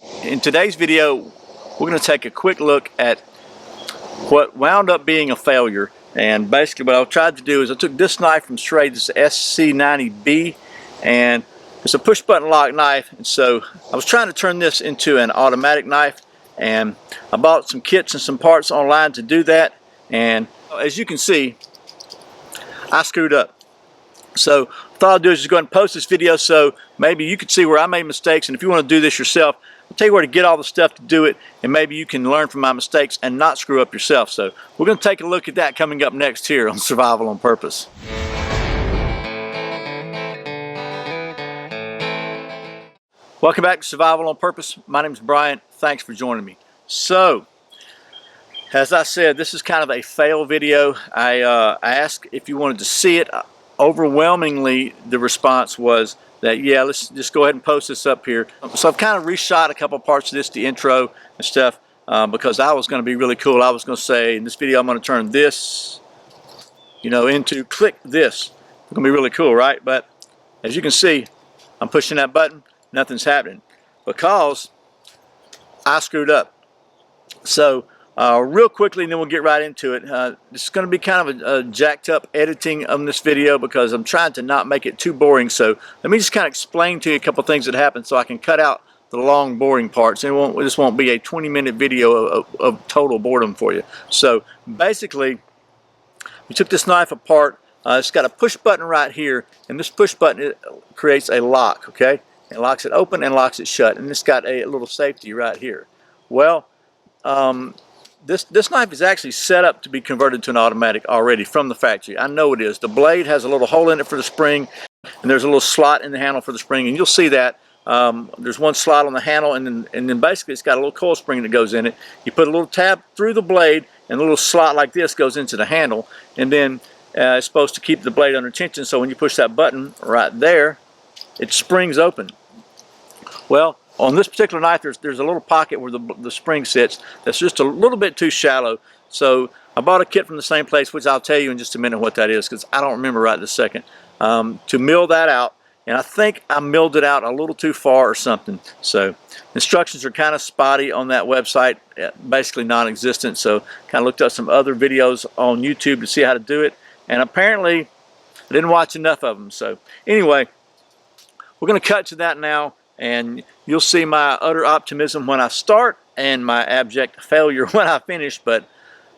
In today's video, we're going to take a quick look at what wound up being a failure. And basically what I tried to do is I took this knife from Schrade, this SC90B, and it's a push button lock knife. And so I was trying to turn this into an automatic knife, and I bought some kits and some parts online to do that. And as you can see, I screwed up. So what I'll do is just go ahead and post this video so maybe you could see where I made mistakes, and if you want to do this yourself, I'll tell you where to get all the stuff to do it, and maybe you can learn from my mistakes and not screw up yourself. So we're going to take a look at that coming up next here on Survival on Purpose. Welcome back to Survival on Purpose. My name is Brian. Thanks for joining me. So, as I said, this is kind of a fail video. I asked if you wanted to see it. Overwhelmingly, the response was that, yeah, let's just go ahead and post this up here. So I've kind of reshot a couple parts of this, the intro and stuff, because I was going to be really cool. I was going to say, in this video, I'm going to turn this, into click this. It's going to be really cool, right? But as you can see, I'm pushing that button, nothing's happening because I screwed up. So real quickly, and then we'll get right into it. This is going to be kind of a jacked up editing on this video because I'm trying to not make it too boring. So let me just kind of explain to you a couple things that happened so I can cut out the long boring parts, and this won't be a 20-minute video of total boredom for you. So basically, we took this knife apart. It's got a push button right here, and this push button creates a lock, okay? It locks it open and locks it shut, and it's got a little safety right here. Well, this knife is actually set up to be converted to an automatic already from the factory. I know it is. The blade has a little hole in it for the spring, and there's a little slot in the handle for the spring, and you'll see that. There's one slot on the handle, and then basically it's got a little coil spring that goes in it. You put a little tab through the blade, and a little slot like this goes into the handle, and then it's supposed to keep the blade under tension, so when you push that button right there, it springs open. Well, on this particular knife, there's a little pocket where the spring sits that's just a little bit too shallow. So I bought a kit from the same place, which I'll tell you in just a minute what that is because I don't remember right this second, to mill that out. And I think I milled it out a little too far or something. So instructions are kind of spotty on that website, basically non-existent. So kind of looked up some other videos on YouTube to see how to do it. And apparently I didn't watch enough of them. So anyway, we're going to cut to that now. And you'll see my utter optimism when I start and my abject failure when I finish. But,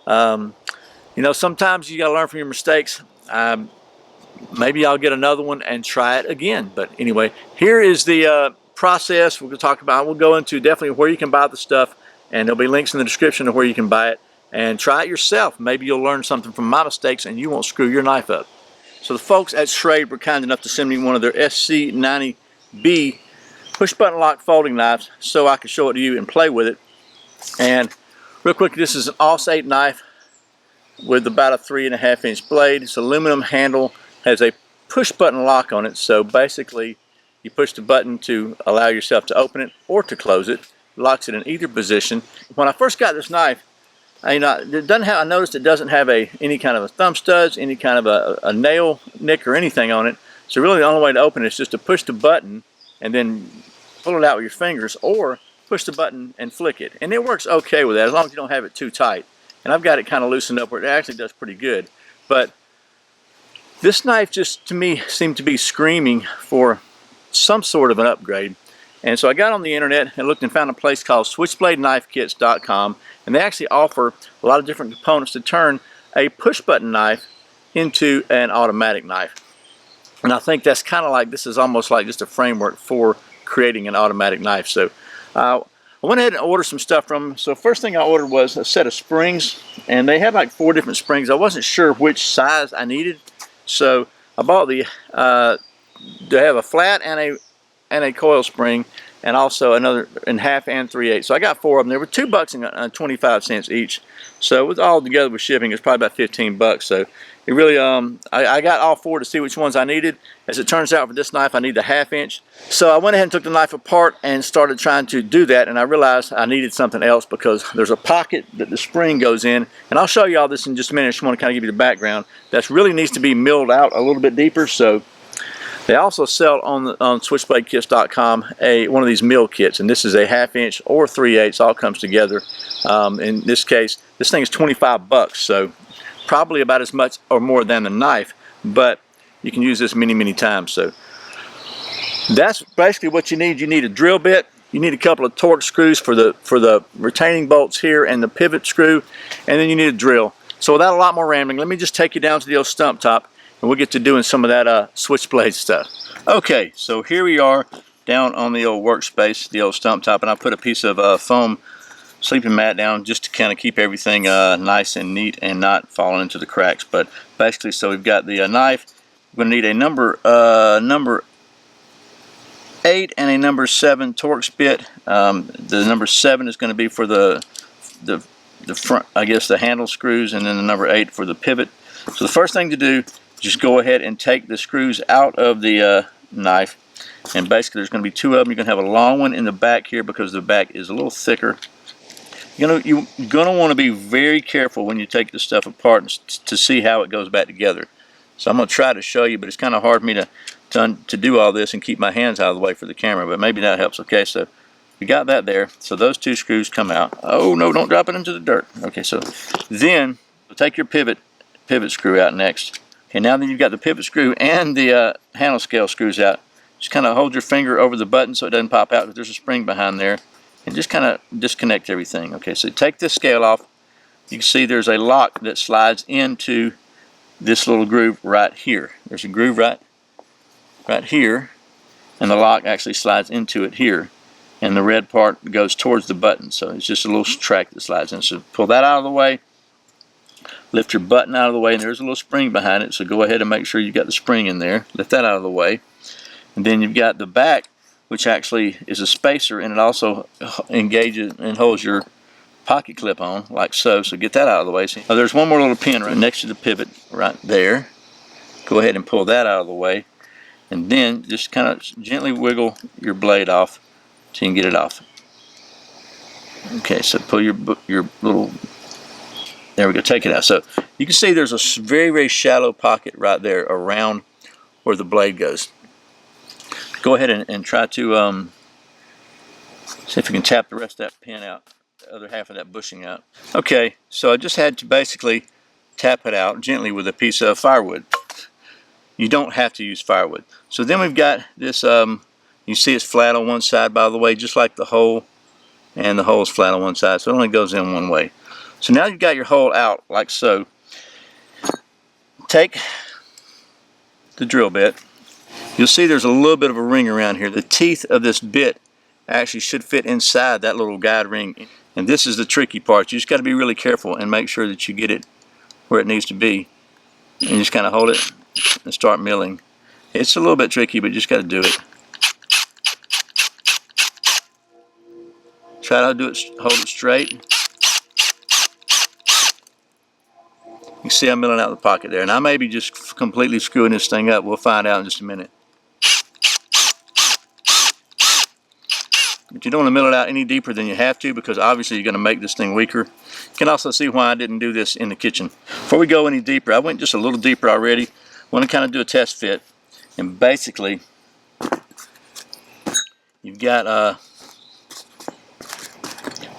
sometimes you got to learn from your mistakes. Maybe I'll get another one and try it again. But anyway, here is the process we're going to talk about. We'll go into definitely where you can buy the stuff. And there'll be links in the description of where you can buy it. And try it yourself. Maybe you'll learn something from my mistakes and you won't screw your knife up. So the folks at Schrade were kind enough to send me one of their SC90B push button lock folding knives so I can show it to you and play with it. And real quick, this is an Aus 8 knife with about a 3.5 inch blade. It's aluminum handle, has a push button lock on it, so basically you push the button to allow yourself to open it or to close it. It locks it in either position. When I first got this knife, I noticed it doesn't have any kind of a thumb studs, any kind of a nail nick or anything on it. So really the only way to open it is just to push the button and then pull it out with your fingers, or push the button and flick it. And it works okay with that, as long as you don't have it too tight. And I've got it kind of loosened up where it actually does pretty good. But this knife just, to me, seemed to be screaming for some sort of an upgrade. And so I got on the internet and looked and found a place called SwitchbladeKnifeKits.com, and they actually offer a lot of different components to turn a push button knife into an automatic knife. And I think that's kind of like, this is almost like just a framework for creating an automatic knife. So I went ahead and ordered some stuff from them. So first thing I ordered was a set of springs, and they had like 4 different springs. I wasn't sure which size I needed, so I bought they have a flat and a coil spring, and also another in 1/2 and 3/8. So I got 4 of them. They were $2.25 each. So with all together with shipping, it's probably about $15. So it really, I got all 4 to see which ones I needed. As it turns out, for this knife, I need the 1/2 inch. So I went ahead and took the knife apart and started trying to do that, and I realized I needed something else because there's a pocket that the spring goes in, and I'll show you all this in just a minute. I just want to kind of give you the background. That really needs to be milled out a little bit deeper. So They also sell on SwitchbladeKits.com one of these mill kits, and this is a 1/2 inch or 3/8, all comes together. In this case, this thing is 25 bucks, so probably about as much or more than the knife, but you can use this many times. So that's basically what you need. You need a drill bit, you need a couple of torque screws for the retaining bolts here and the pivot screw, and then you need a drill. So without a lot more rambling, let me just take you down to the old stump top, and we'll get to doing some of that Switchblade stuff. Okay, so here we are down on the old workspace, the old stump top, and I put a piece of foam sleeping mat down just to kind of keep everything nice and neat and not falling into the cracks. But basically, so we've got the knife. We're going to need a number 8 and a number 7 Torx bit. The number 7 is going to be for the front, I guess, the handle screws, and then the number 8 for the pivot. So the first thing to do, just go ahead and take the screws out of the knife, and basically there's going to be 2 of them. You're going to have a long one in the back here because the back is a little thicker. You're going to want to be very careful when you take this stuff apart to see how it goes back together. So I'm going to try to show you, but it's kind of hard for me to do all this and keep my hands out of the way for the camera, but maybe that helps. Okay, so we got that there. So those 2 screws come out. Oh no, don't drop it into the dirt. Okay, so then we'll take your pivot screw out next. Okay, now that you've got the pivot screw and the handle scale screws out, just kind of hold your finger over the button so it doesn't pop out, but there's a spring behind there, and just kind of disconnect everything. Okay, so take this scale off. You can see there's a lock that slides into this little groove right here. There's a groove right here, and the lock actually slides into it here, and the red part goes towards the button. So it's just a little track that slides in. So pull that out of the way. Lift your button out of the way, and there's a little spring behind it, so go ahead and make sure you got the spring in there. Lift that out of the way. And then you've got the back, which actually is a spacer, and it also engages and holds your pocket clip on, like so. So get that out of the way. Oh, there's one more little pin right next to the pivot right there. Go ahead and pull that out of the way. And then just kind of gently wiggle your blade off so you can get it off. Okay, so pull your little... There we go, take it out. So you can see there's a very shallow pocket right there around where the blade goes. Go ahead and try to see if you can tap the rest of that pin out, the other half of that bushing out. Okay, so I just had to basically tap it out gently with a piece of firewood. You don't have to use firewood. So then we've got this, you see it's flat on one side, by the way, just like the hole, and the hole is flat on one side, so it only goes in one way. So now you've got your hole out like so. Take the drill bit. You'll see there's a little bit of a ring around here. The teeth of this bit actually should fit inside that little guide ring. And this is the tricky part. You just got to be really careful and make sure that you get it where it needs to be. And you just kind of hold it and start milling. It's a little bit tricky, but you just got to do it. Try to do it, hold it straight. You can see I'm milling out the pocket there, and I may be just completely screwing this thing up. We'll find out in just a minute. But you don't want to mill it out any deeper than you have to, because obviously you're going to make this thing weaker. You can also see why I didn't do this in the kitchen. Before we go any deeper, I went just a little deeper already. I want to kind of do a test fit, and basically you've got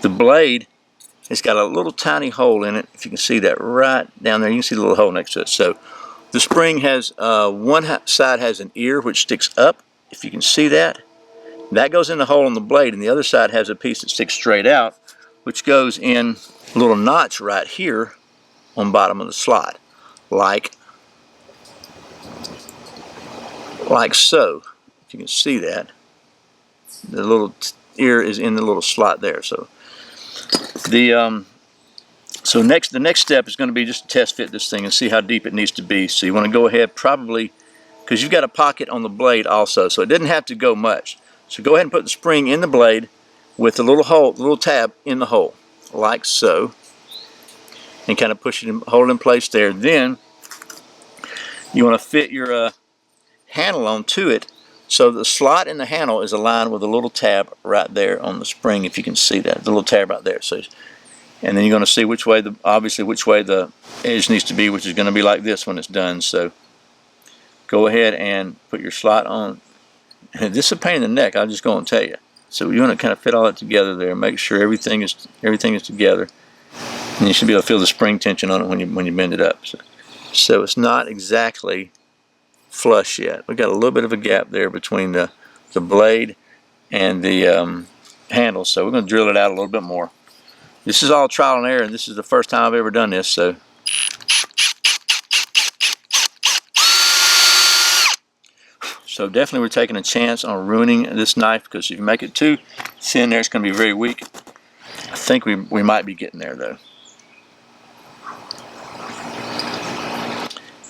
the blade. It's got a little tiny hole in it. If you can see that right down there, you can see the little hole next to it. So the spring has, one side has an ear which sticks up, if you can see that. That goes in the hole on the blade, and the other side has a piece that sticks straight out, which goes in a little notch right here on the bottom of the slot, like so. If you can see that, the little ear is in the little slot there. So the next step is going to be just to test fit this thing and see how deep it needs to be. So you want to go ahead, probably, because you've got a pocket on the blade also, so it didn't have to go much. So go ahead and put the spring in the blade with the little hole, the little tab in the hole, like so, and kind of push it, hold it in place there. Then you want to fit your handle onto it, so the slot in the handle is aligned with a little tab right there on the spring, if you can see that, the little tab right there. So, and then you're going to see which way obviously which way the edge needs to be, which is going to be like this when it's done. So go ahead and put your slot on. And this is a pain in the neck, I'm just going to tell you. So you want to kind of fit all that together there, make sure everything is together, and you should be able to feel the spring tension on it when you bend it up. So it's not exactly flush yet. We've got a little bit of a gap there between the blade and the handle, so we're going to drill it out a little bit more. This is all trial and error, and this is the first time I've ever done this, so. So definitely we're taking a chance on ruining this knife, because if you make it too thin there, it's going to be very weak. I think we might be getting there though.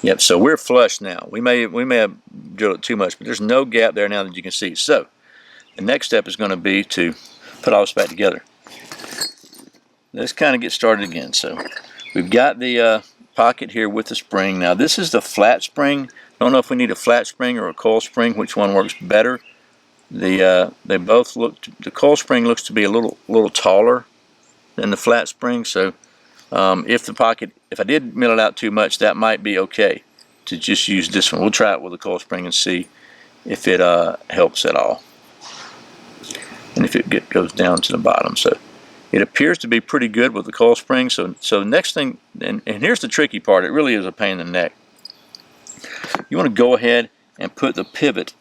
Yep, so we're flush now. We may have drilled it too much, but there's no gap there now that you can see. So the next step is going to be to put all this back together. Let's kind of get started again. So we've got the pocket here with the spring. Now this is the flat spring. Don't know if we need a flat spring or a coil spring, which one works better. They both look. The coil spring looks to be a little taller than the flat spring. So if I did mill it out too much, that might be okay to just use this one. We'll try it with a coil spring and see if it helps at all, and if it goes down to the bottom. So it appears to be pretty good with the coil spring. So the next thing, and here's the tricky part. It really is a pain in the neck. You want to go ahead and put the pivot,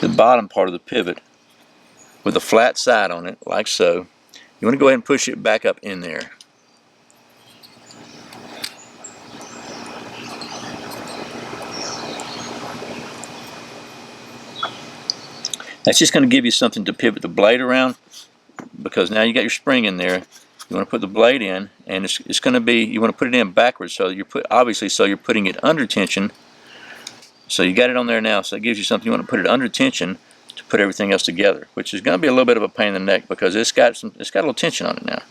the bottom part of the pivot, with a flat side on it, like so. You want to go ahead and push it back up in there. That's just going to give you something to pivot the blade around, because now you got your spring in there. You want to put the blade in, and it's going to be, you want to put it in backwards, so you're putting it under tension. So you got it on there now, so it gives you something. You want to put it under tension to put everything else together, which is going to be a little bit of a pain in the neck, because it's got a little tension on it now.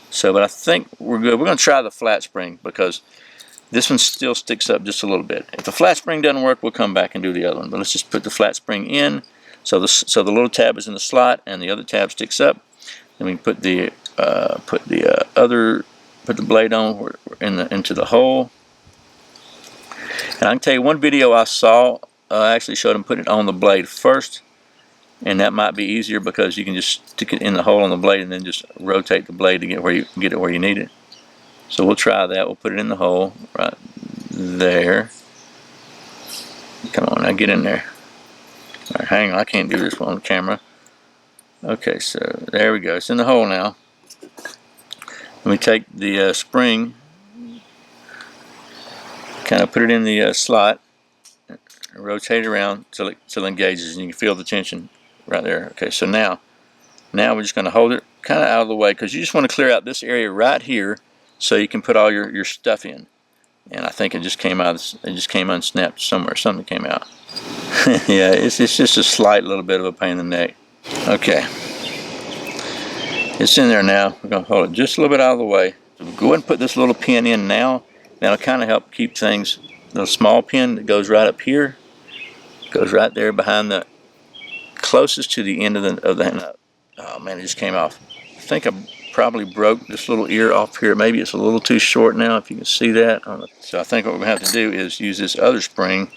So, but I think we're good. We're going to try the flat spring, because this one still sticks up just a little bit. If the flat spring doesn't work, we'll come back and do the other one. But let's just put the flat spring in. So the little tab is in the slot, and the other tab sticks up. Then we can put the blade on into the hole. And I can tell you, one video I saw actually showed them putting it on the blade first, and that might be easier, because you can just stick it in the hole on the blade and then just rotate the blade to get it where you need it. So we'll try that. We'll put it in the hole right there. Come on, now get in there. All right, hang on, I can't do this on camera. Okay, so there we go. It's in the hole now. Let me take the spring, kind of put it in the slot, and rotate it around till it engages, and you can feel the tension right there. Okay, so now we're just going to hold it kind of out of the way, because you just want to clear out this area right here so you can put all your stuff in. And I think it just came out. It just came unsnapped somewhere. Something came out. Yeah, it's just a slight little bit of a pain in the neck. Okay, it's in there now. We're going to hold it just a little bit out of the way. So we'll go ahead and put this little pin in now. That'll kind of help keep things. The small pin that goes right up here, goes right there behind the closest to the end of the. Oh man, it just came off. I think I probably broke this little ear off here. Maybe it's a little too short now, if you can see that. So I think what we're going to have to do is use this other spring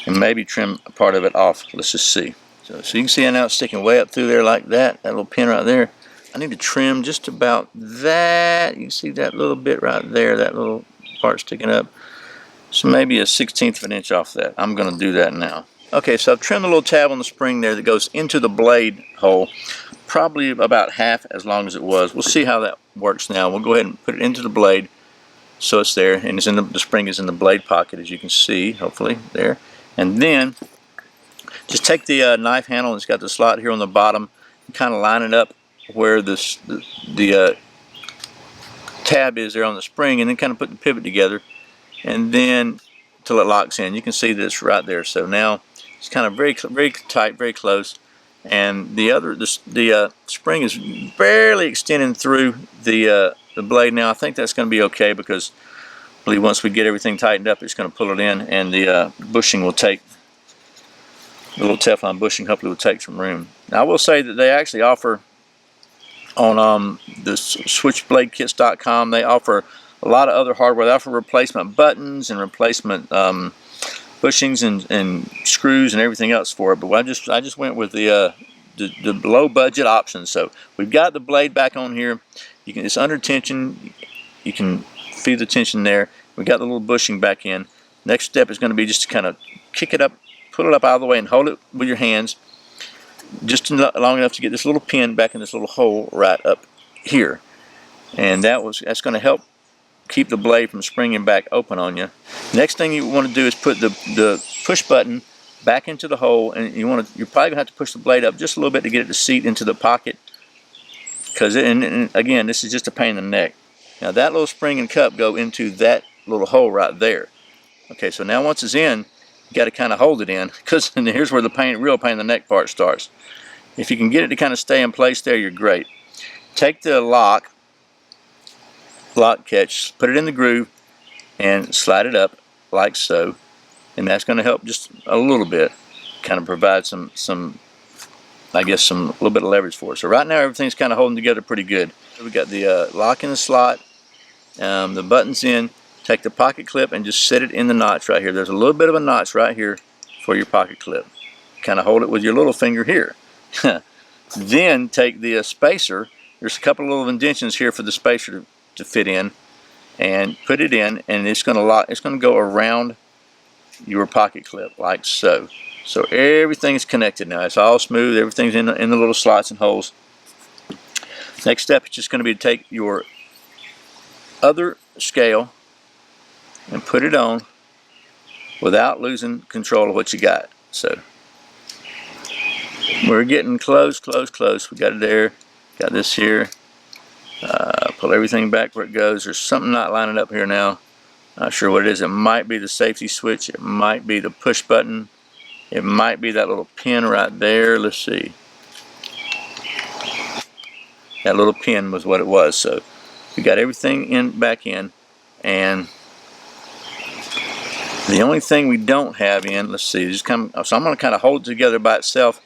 and maybe trim a part of it off. Let's just see. So you can see now it's sticking way up through there like that little pin right there. I need to trim just about that. You can see that little bit right there, that little part sticking up. So maybe a 1/16 of an inch off that. I'm going to do that now. Okay, so I've trimmed the little tab on the spring there that goes into the blade hole, probably about half as long as it was. We'll see how that works now. We'll go ahead and put it into the blade, so it's there, and it's in the spring is in the blade pocket, as you can see, hopefully there. And then just take the knife handle, and it's got the slot here on the bottom, and kind of line it up where the tab is there on the spring, and then kind of put the pivot together, and then till it locks in. You can see that it's right there. So now it's kind of very tight, very close, and the spring is barely extending through the blade now. I think that's going to be okay, because I believe once we get everything tightened up, it's going to pull it in, and the bushing will take, the little Teflon bushing hopefully will take some room. Now I will say that they actually offer on the switchbladekits.com, they offer a lot of other hardware. They're for replacement buttons and replacement bushings and screws and everything else for it. But I just went with the low budget option. So we've got the blade back on here. It's under tension. You can feel the tension there. We got the little bushing back in. Next step is going to be just to kind of kick it up, pull it up out of the way, and hold it with your hands just long enough to get this little pin back in this little hole right up here. And that's going to help keep the blade from springing back open on you. Next thing you want to do is put the push button back into the hole, and you're probably going to have to push the blade up just a little bit to get it to seat into the pocket, because and again, this is just a pain in the neck. Now that little spring and cup go into that little hole right there. Okay, so now once it's in, you got to kind of hold it in, because here's where the real pain in the neck part starts. If you can get it to kind of stay in place there, you're great. Take the lock catch, put it in the groove, and slide it up like so, and that's going to help just a little bit, kind of provide some I guess some little bit of leverage for it. So right now everything's kind of holding together pretty good. We got the lock in the slot, the buttons in. Take the pocket clip and just set it in the notch right here. There's a little bit of a notch right here for your pocket clip. Kind of hold it with your little finger here. Then take the spacer. There's a couple of little indentions here for the spacer to fit in, and put it in, and it's going to lock. It's going to go around your pocket clip like so. So everything's connected now. It's all smooth. Everything's in the little slots and holes. Next step is just going to be to take your other scale and put it on without losing control of what you got. So we're getting close. We got it there. Got this here. Pull everything back where it goes. There's something not lining up here now. Not sure what it is. It might be the safety switch. It might be the push button. It might be that little pin right there. Let's see. That little pin was what it was. So we got everything back in, and the only thing we don't have in, let's see, so I'm going to kind of hold it together by itself,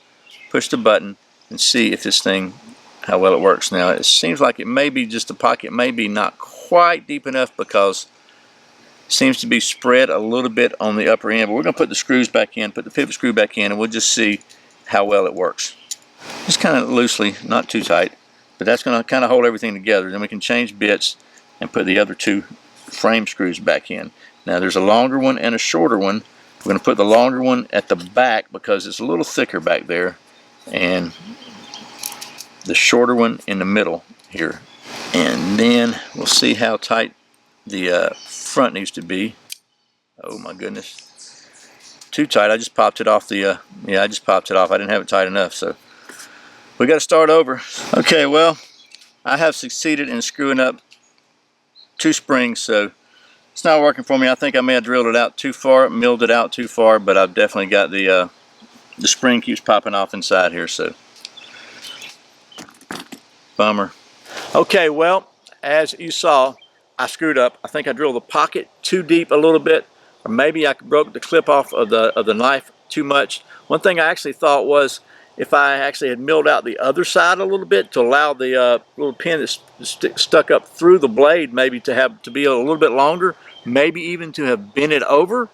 push the button, and see if this thing, how well it works. Now it seems like it may be just the pocket may be not quite deep enough, because it seems to be spread a little bit on the upper end. But we're going to put the screws back in, put the pivot screw back in, and we'll just see how well it works. Just kind of loosely, not too tight, but that's going to kind of hold everything together. Then we can change bits and put the other two frame screws back in. Now there's a longer one and a shorter one. We're going to put the longer one at the back because it's a little thicker back there, and the shorter one in the middle here. And then we'll see how tight the front needs to be. Oh my goodness, too tight. I just popped it off the I just popped it off. I didn't have it tight enough, so we got to start over. Okay, well, I have succeeded in screwing up 2 springs, so it's not working for me. I think I may have drilled it out too far, milled it out too far, but I've definitely got the spring keeps popping off inside here, so bummer. Okay, well, as you saw, I screwed up. I think I drilled the pocket too deep a little bit, or maybe I broke the clip off of the knife too much. One thing I actually thought was, if I actually had milled out the other side a little bit to allow the little pin that's stuck up through the blade maybe to be a little bit longer, maybe even to have bent it over,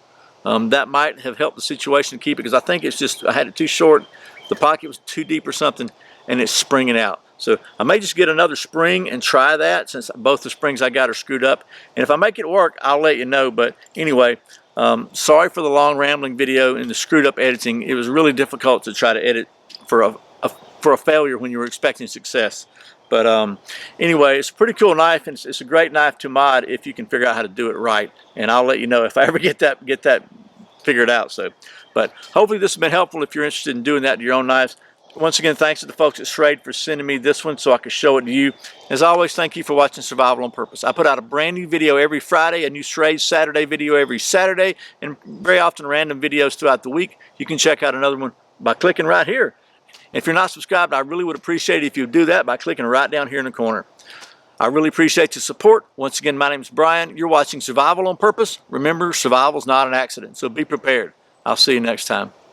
that might have helped the situation to keep it, because I think it's just, I had it too short, the pocket was too deep or something, and it's springing out. So I may just get another spring and try that, since both the springs I got are screwed up. And if I make it work, I'll let you know. But anyway, sorry for the long rambling video and the screwed up editing. It was really difficult to try to edit for a failure when you were expecting success. But anyway, it's a pretty cool knife, and it's a great knife to mod if you can figure out how to do it right. And I'll let you know if I ever get that figured out. So, but hopefully this has been helpful if you're interested in doing that to your own knives. Once again, thanks to the folks at Schrade for sending me this one so I could show it to you. As always, thank you for watching Survival on Purpose. I put out a brand new video every Friday, a new Schrade Saturday video every Saturday, and very often random videos throughout the week. You can check out another one by clicking right here. If you're not subscribed, I really would appreciate it if you would do that by clicking right down here in the corner. I really appreciate your support. Once again, my name is Brian. You're watching Survival on Purpose. Remember, survival is not an accident, so be prepared. I'll see you next time.